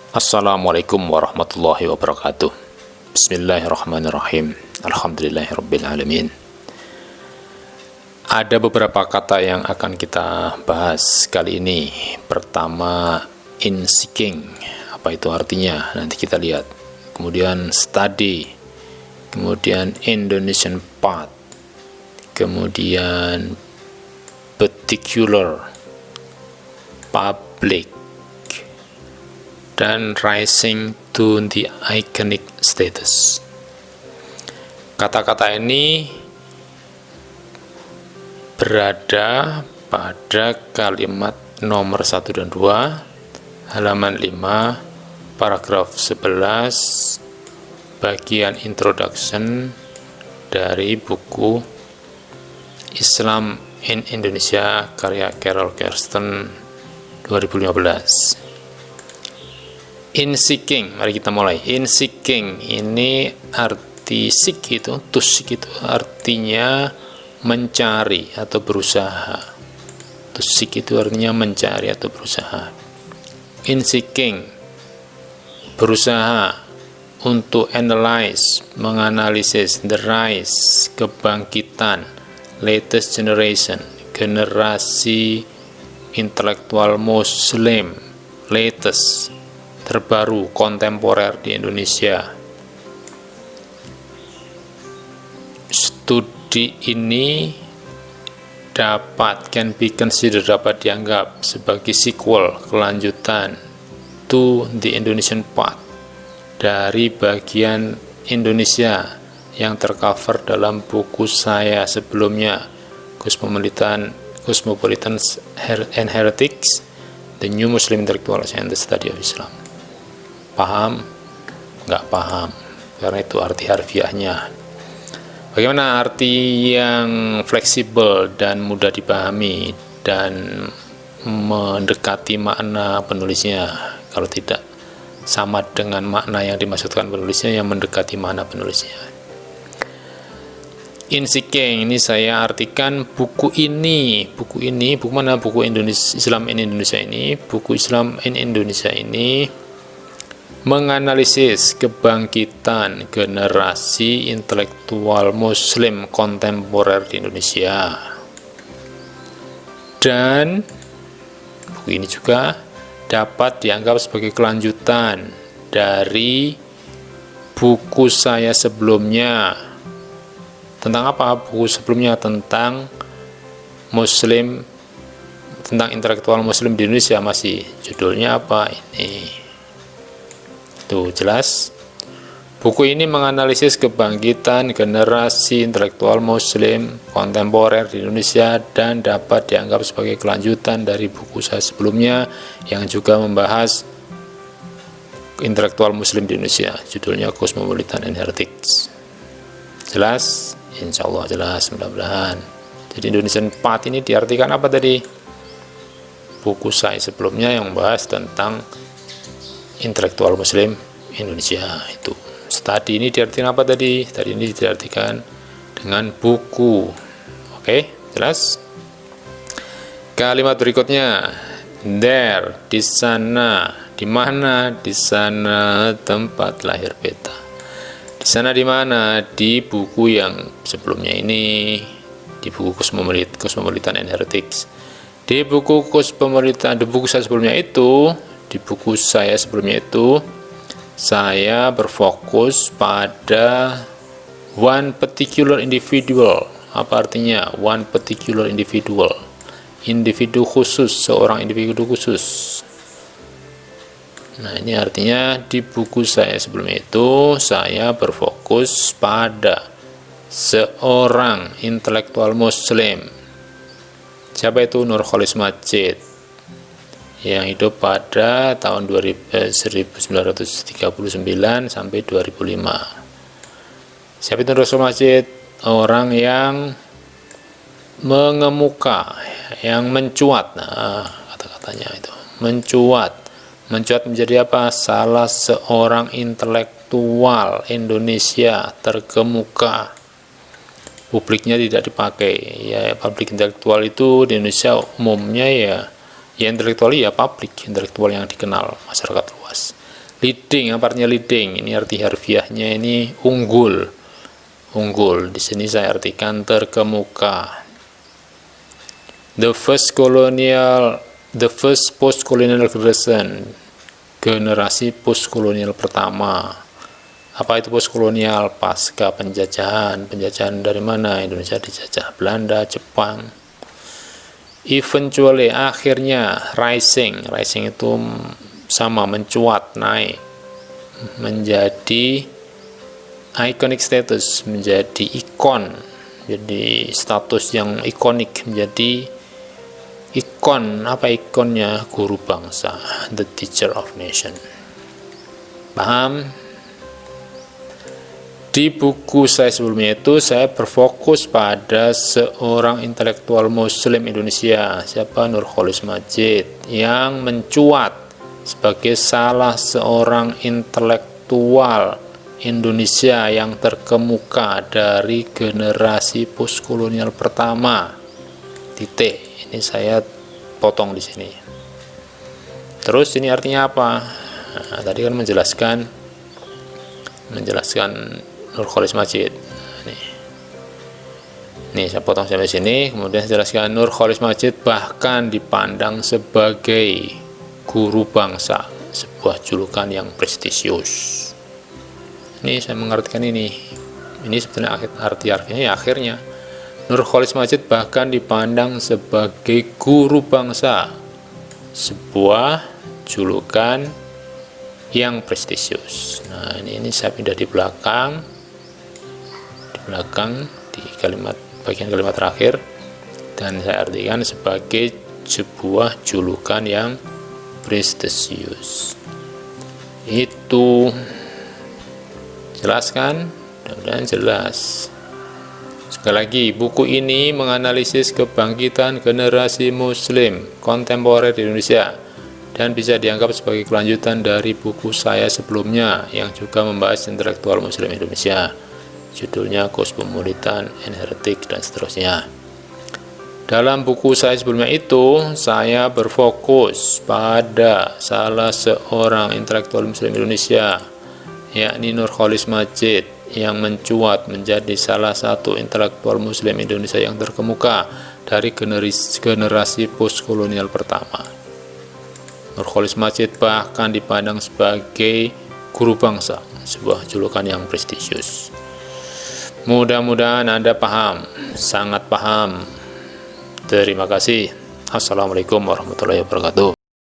Assalamualaikum warahmatullahi wabarakatuh. Bismillahirrahmanirrahim. Alhamdulillahirabbil alamin. Ada beberapa kata yang akan kita bahas kali ini. Pertama, in seeking. Apa itu artinya? Nanti kita lihat. Kemudian study. Kemudian Indonesian part. Kemudian particular, public, dan rising to the iconic status. Kata-kata ini berada pada kalimat nomor 1 dan 2, halaman 5, paragraf 11, bagian introduction dari buku Islam in Indonesia karya Carol Kersten 2015. In seeking, mari kita mulai. In seeking ini arti seek itu, to seek itu artinya mencari atau berusaha. To seek itu artinya mencari atau berusaha. In seeking, berusaha untuk analyze, menganalisis the rise, kebangkitan, latest generation, generasi intelektual muslim, latest, terbaru, kontemporer di Indonesia. Studi ini dapat dianggap sebagai sequel, kelanjutan to the Indonesian part dari bagian Indonesia yang tercover dalam buku saya sebelumnya, Cosmopolitan and Heretics, The New Muslim Intellectuals and the Study of Islam. Paham? Nggak paham, karena itu arti harfiahnya. Bagaimana arti yang fleksibel dan mudah dipahami dan mendekati makna penulisnya? Kalau tidak sama dengan makna yang dimaksudkan penulisnya, yang mendekati makna penulisnya. In seeking ini saya artikan buku mana? Buku Islam in Indonesia ini. Buku Islam in Indonesia ini menganalisis kebangkitan generasi intelektual muslim kontemporer di Indonesia. Dan buku ini juga dapat dianggap sebagai kelanjutan dari buku saya sebelumnya. Tentang apa buku sebelumnya? Tentang muslim, tentang intelektual muslim di Indonesia. Masih judulnya apa ini? Tuh jelas. Buku ini menganalisis kebangkitan generasi intelektual muslim kontemporer di Indonesia dan dapat dianggap sebagai kelanjutan dari buku saya sebelumnya yang juga membahas intelektual muslim di Indonesia. Judulnya Cosmopolitan and Heretics. Jelas? Insya Allah jelas, mudah-mudahan. Jadi Indonesian part ini diartikan apa tadi? Buku saya sebelumnya yang membahas tentang intelektual muslim Indonesia itu. Study ini diartikan apa tadi? Study ini diartikan dengan buku. Oke, jelas? Kalimat berikutnya, there, di sana, di mana? Di sana tempat lahir beta. Di sana di mana? Di buku yang sebelumnya ini, di buku Cosmopolitan and Heretics. Di buku saya sebelumnya itu, saya berfokus pada one particular individual. Apa artinya one particular individual? Individu khusus, seorang individu khusus. Nah, ini artinya di buku saya sebelumnya itu saya berfokus pada seorang intelektual muslim. Siapa itu? Nurcholish Madjid, yang hidup pada tahun 1939 sampai 2005. Siapa itu Nurcholish Madjid? Orang yang mengemuka, yang mencuat. Nah, kata-katanya itu mencuat menjadi apa? Salah seorang intelektual Indonesia terkemuka. Publiknya tidak dipakai. Ya, publik intelektual itu di Indonesia umumnya ya intelektual ya publik, intelektual yang dikenal masyarakat luas. Leading, apa artinya leading? Ini arti harfiahnya ini unggul. Unggul. Di sini saya artikan terkemuka. The first post-colonial generation. Generasi post-kolonial pertama. Apa itu post-kolonial? Pasca penjajahan. Penjajahan dari mana? Indonesia dijajah Belanda, Jepang. Eventually, akhirnya rising. Rising itu sama, mencuat, naik, menjadi iconic status, menjadi ikon, jadi status yang ikonik, menjadi ikon. Apa ikonnya? Guru bangsa, the teacher of nation. Paham? Di buku saya sebelumnya itu saya berfokus pada seorang intelektual muslim Indonesia, siapa? Nurcholish Madjid, yang mencuat sebagai salah seorang intelektual Indonesia yang terkemuka dari generasi postkolonial pertama. Titik. Ini saya potong di sini. Terus ini artinya apa? Nah, tadi kan menjelaskan Nurcholish Madjid. Nih saya potong sampai sini, kemudian saya jelaskan Nurcholish Madjid bahkan dipandang sebagai guru bangsa, sebuah julukan yang prestisius. Ini saya mengartikan ini sebetulnya arti harfiahnya ya akhirnya. Nurcholish Madjid bahkan dipandang sebagai guru bangsa, sebuah julukan yang prestisius. Nah ini saya pindah di belakang di bagian kalimat terakhir, dan saya artikan sebagai sebuah julukan yang prestisius. Itu jelas kan? Mudah-mudahan jelas. Sekali lagi, buku ini menganalisis kebangkitan generasi muslim kontemporer di Indonesia dan bisa dianggap sebagai kelanjutan dari buku saya sebelumnya yang juga membahas intelektual muslim Indonesia. Judulnya Cosmopolitan and Heretic dan seterusnya. Dalam buku saya sebelumnya itu, saya berfokus pada salah seorang intelektual muslim Indonesia, yakni Nurcholish Madjid, yang mencuat menjadi salah satu intelektual muslim Indonesia yang terkemuka dari generasi postkolonial pertama. Nurcholish Madjid bahkan dipandang sebagai guru bangsa, sebuah julukan yang prestisius. Mudah-mudahan Anda paham, sangat paham. Terima kasih. Assalamualaikum warahmatullahi wabarakatuh.